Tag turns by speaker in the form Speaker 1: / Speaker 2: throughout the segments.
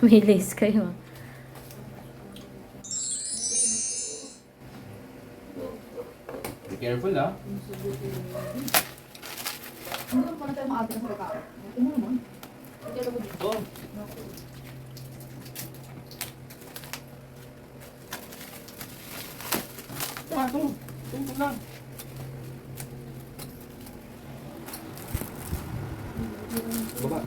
Speaker 1: May lace kayo.
Speaker 2: Be careful, ah.
Speaker 3: Ano pa na tayo maabi ng pagkain? Ito mo naman. Ito mo dito.
Speaker 2: Ito lang. Baba.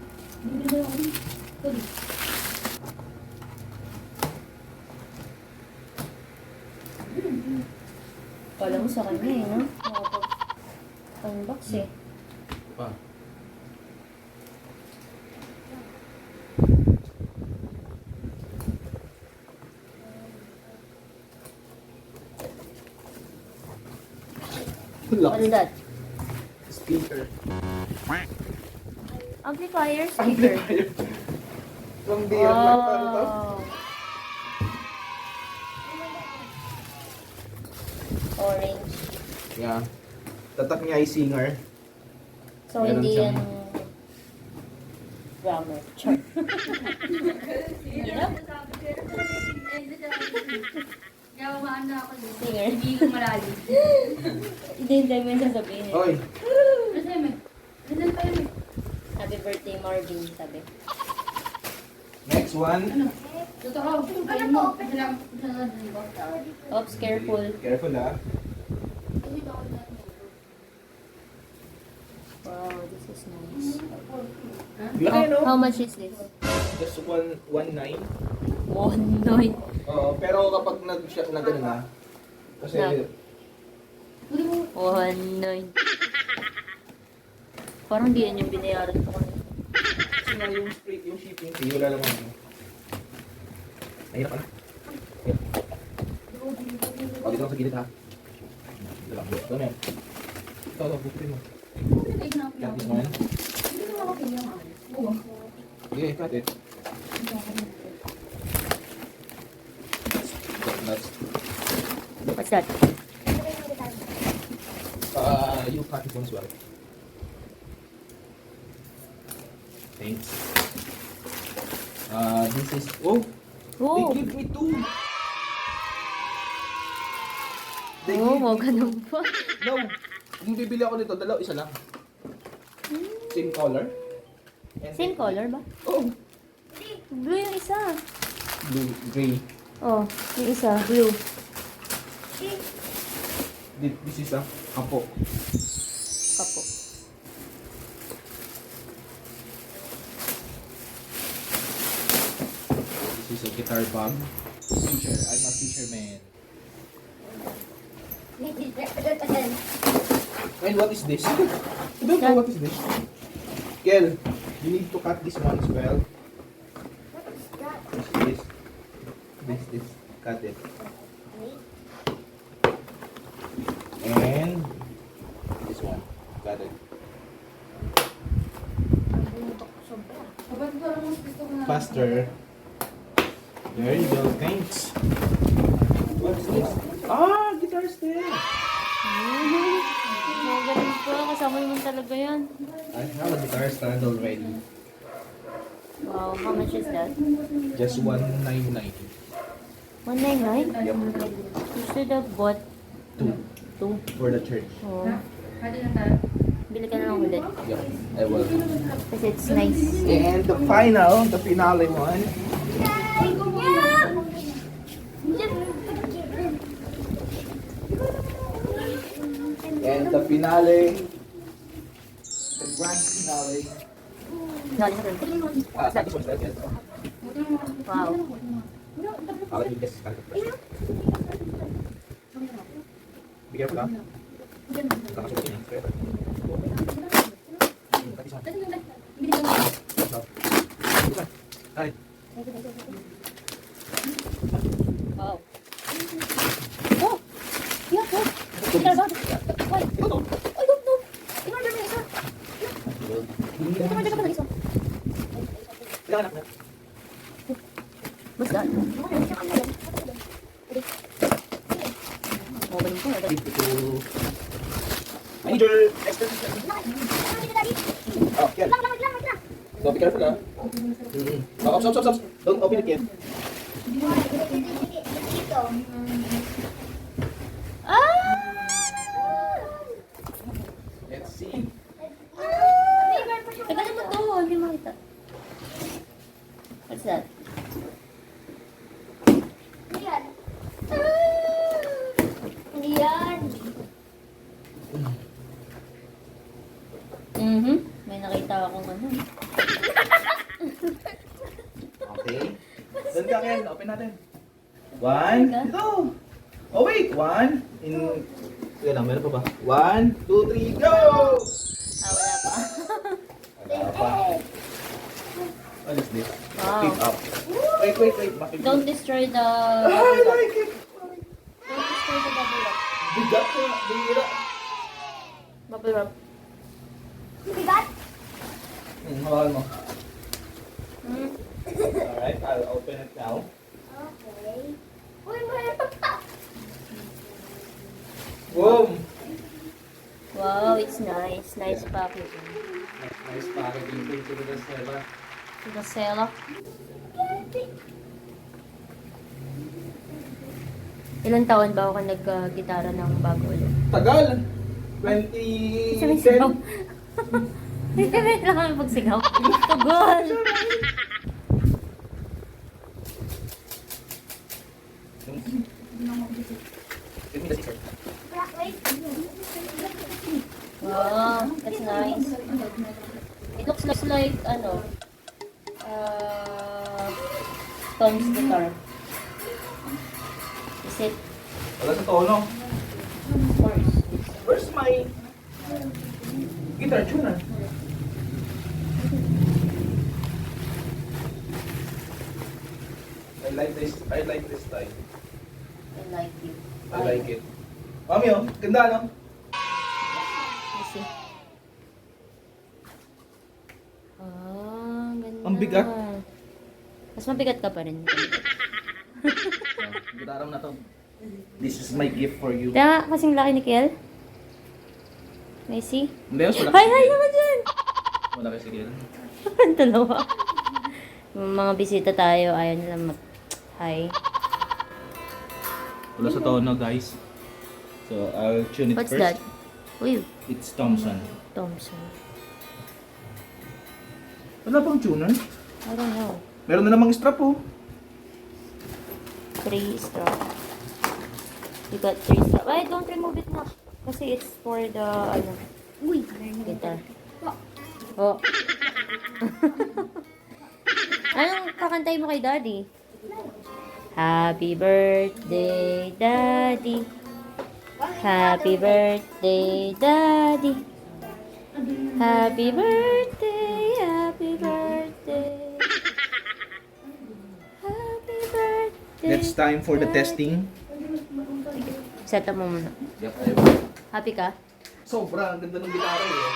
Speaker 1: Kala mo sa kanya eh, no? Unbox eh.
Speaker 2: Pa.
Speaker 1: What is that?
Speaker 2: Speaker.
Speaker 1: Amplifier speaker.
Speaker 2: From the to?
Speaker 1: Orange.
Speaker 2: Yeah. Tatak niya ay singer.
Speaker 1: So,
Speaker 2: Meron
Speaker 1: hindi
Speaker 2: siyang-
Speaker 1: yan drummer. Char. You know?
Speaker 3: Gawaan na ako dito.
Speaker 1: Singer.
Speaker 3: Hindi ko malalim.
Speaker 1: Hindi mo yung sasabihin eh.
Speaker 2: Oy.
Speaker 3: Kasi may. Ganun pa yun eh.
Speaker 1: Happy birthday, Marvin, sabi.
Speaker 2: Next one.
Speaker 3: Ano? Totoo. Ayun mo. Kailangan ko.
Speaker 1: Oops, careful.
Speaker 2: Careful, ah.
Speaker 1: Wow, this is nice.
Speaker 2: Laki, no?
Speaker 1: How much is this?
Speaker 2: Just 1.9.
Speaker 1: 1.9.
Speaker 2: Oo, pero kapag nag gano'n na, kasi
Speaker 1: Na. 1.9. Parang di yan yung binayaran ko kanina.
Speaker 2: kasi nga yung shipping fee, wala naman ano. Nahirap ka na. Ayun. O, dito lang sa gilid, ha? Dito lang. Ito na yan. Ito, bukutin mo. Cut this one. Okay, cut it. That's,
Speaker 1: What's that?
Speaker 2: you cut this one as well. Thanks. This is, oh!
Speaker 1: Oh!
Speaker 2: They give me two! They
Speaker 1: Oh,
Speaker 2: give
Speaker 1: mga
Speaker 2: me
Speaker 1: ganun pa.
Speaker 2: No! Kung bibili ako nito, isa lang. Same color. And
Speaker 1: Same color ba?
Speaker 2: Oh!
Speaker 1: Blue yung isa.
Speaker 2: Blue, gray.
Speaker 1: Oh, yung isa, blue.
Speaker 2: This is a kapo.
Speaker 1: Kapo.
Speaker 2: This is a guitar bag. Teacher, I'm a teacher man. And what is this? I don't know what is this. Kel, you need to cut this one as well. This. Cut it. And this one. Cut it. Faster. There you go. Thanks. What's this? Ah, guitar stand.
Speaker 1: Mga ganun pa. Kasama naman talaga yan.
Speaker 2: I have a guitar stand already.
Speaker 1: Wow, how much is that?
Speaker 2: Just 199.
Speaker 1: 199?
Speaker 2: Yep.
Speaker 1: You should have bought
Speaker 2: Two
Speaker 1: 2.
Speaker 2: for the church.
Speaker 1: Oh.
Speaker 3: Pwede na tayo.
Speaker 1: Bili ka na lang ulit.
Speaker 2: Yep, I will.
Speaker 1: Kasi it's nice.
Speaker 2: And the finale one. And the finale. The grand finale. This one's right.
Speaker 1: Wow.
Speaker 2: I'll let you guess. Be careful, ha? Kakasukat niya. Cut this one. This one. Ay.
Speaker 1: Wow. Oh! Yeah, oh! Guitar bag. Why?
Speaker 2: Ito to.
Speaker 1: I don't know. In-order mo yung isa. In-order ka pa ng isa.
Speaker 2: Kailangan ako na.
Speaker 1: What's that? Oh, ganun po.
Speaker 2: I need your extra. Oh, yan. So, be careful ah. Stop. Don't open it yet. Let's see.
Speaker 1: Tagal naman to, hindi makita. What's that? Yan. Yan. May nakita akong ano.
Speaker 2: Okay. Doon ka, Ken. Open natin. 1, ito. Oh, wait. 1, in... Sige lang, meron pa ba? 1, 2, 3, go!
Speaker 1: Wala pa.
Speaker 2: Wala pa. What is this?
Speaker 1: Wow.
Speaker 2: Pick up. Wait. Bakit?
Speaker 1: Don't destroy the...
Speaker 2: I like it.
Speaker 1: Don't destroy the bubble wrap.
Speaker 2: Bigat ko. Bihira.
Speaker 1: Bubble wrap.
Speaker 3: Bigat?
Speaker 2: Hawakan mo. Alright, I'll open it now.
Speaker 3: Okay. Uy, mayroon pa.
Speaker 2: Boom!
Speaker 1: Wow, it's nice. Nice packaging.
Speaker 2: Nice packaging. Thank you to the Stella.
Speaker 1: The Sela. Ilang taon ba ako nag-gitara ng bago ulit?
Speaker 2: Tagal!
Speaker 1: Sabi sigaw.
Speaker 2: 2010.
Speaker 1: Hindi kami kailangan pagsigaw. Tugol!
Speaker 2: Give me the scissors.
Speaker 1: Wow, that's nice. It looks like, ano, Tom's guitar. Is it?
Speaker 2: Wala sa tono.
Speaker 1: Of course.
Speaker 2: Where's my guitar tuner? I like this style.
Speaker 1: I like it.
Speaker 2: I like it. Mami, oh, ganda, no?
Speaker 1: You see? Ganda.
Speaker 2: Ang bigat.
Speaker 1: Mas mabigat ka pa rin.
Speaker 2: Gitara mo na to. This is my gift for you.
Speaker 1: Kaya kasing laki ni Kiel. May see?
Speaker 2: Hindi, mas malaki.
Speaker 1: Hi naman dyan!
Speaker 2: Malaki si Gil.
Speaker 1: Ang dalawa. Yung mga bisita tayo, ayaw nila hi.
Speaker 2: Wala sa tono, guys. So, I'll tune it
Speaker 1: What's
Speaker 2: first.
Speaker 1: that? Uy,
Speaker 2: It's Thompson.
Speaker 1: Thompson.
Speaker 2: Wala pang tuner?
Speaker 1: I don't know.
Speaker 2: Meron na namang strap, oh.
Speaker 1: 3 strap. You got 3 strap. Ay, don't remove it na. Kasi it's for the, ano, guitar. Oh. Anong kakantay mo kay Daddy? Happy birthday, Daddy. Happy birthday, Daddy. Happy birthday, happy birthday. Happy birthday.
Speaker 2: It's time for the testing.
Speaker 1: Set up mo muna.
Speaker 2: Yep,
Speaker 1: Happy ka?
Speaker 2: Sobra, ang ganda ng gitara, eh.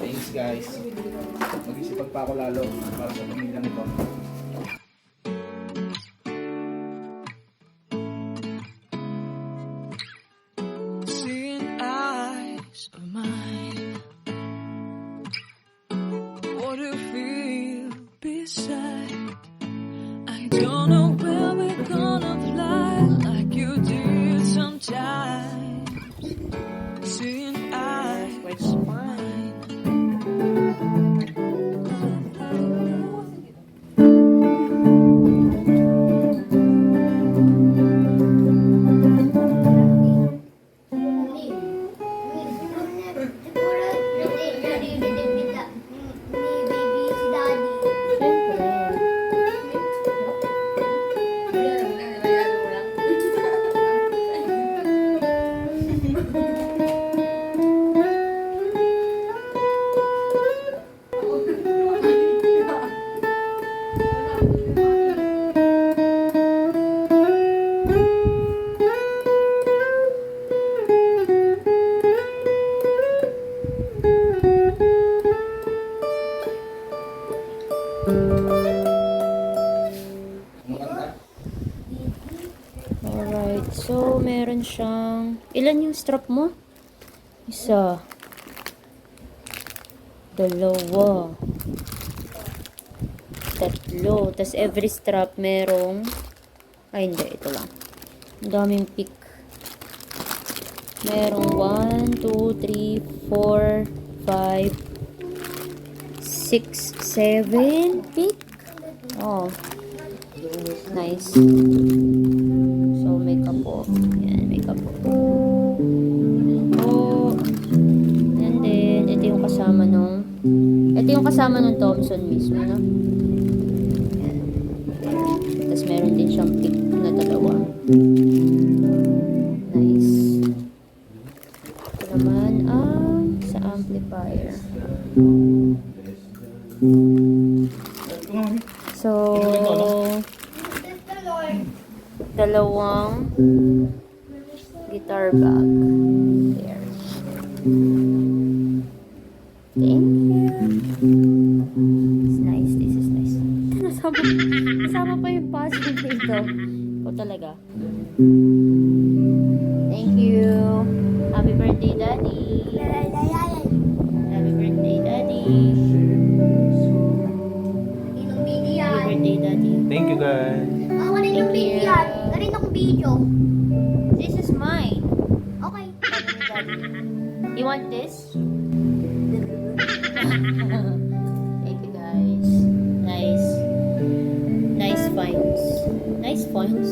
Speaker 2: Thanks, guys. Mag-isipag pa ako lalo para sa pamilyang ito.
Speaker 4: Seeing eyes of mine, what do you feel beside? I don't know where we're gonna fly like you did sometimes. Seeing eyes of mine.
Speaker 1: Ilan yung strap mo? Isa. Dalawa. Tatlo. Tapos every strap merong... Ay, hindi. Ito lang. Ang daming pick. Merong 1, 2, 3, 4, 5, 6, 7 pick. Oh. Nice. So, makeup po. Yan, makeup po. Oh. And then, ito yung kasama nung Thompson mismo, no? Yan. Tapos, meron din siyang pick na dalawa. Nice. Ito naman ang sa amplifier. So, dalawang guitar bag. There. Thank you. It's nice. This is nice. Nasama pa yung puzzle dito. O talaga. Thank you. Happy birthday, Daddy. Happy birthday, Daddy. Happy birthday, Daddy.
Speaker 2: Thank you, guys.
Speaker 1: Thank you.
Speaker 3: Galing akong video.
Speaker 1: This is mine.
Speaker 3: Okay.
Speaker 1: Sabi ni Daddy. You want this? Thank you, guys. Nice finds. Nice finds.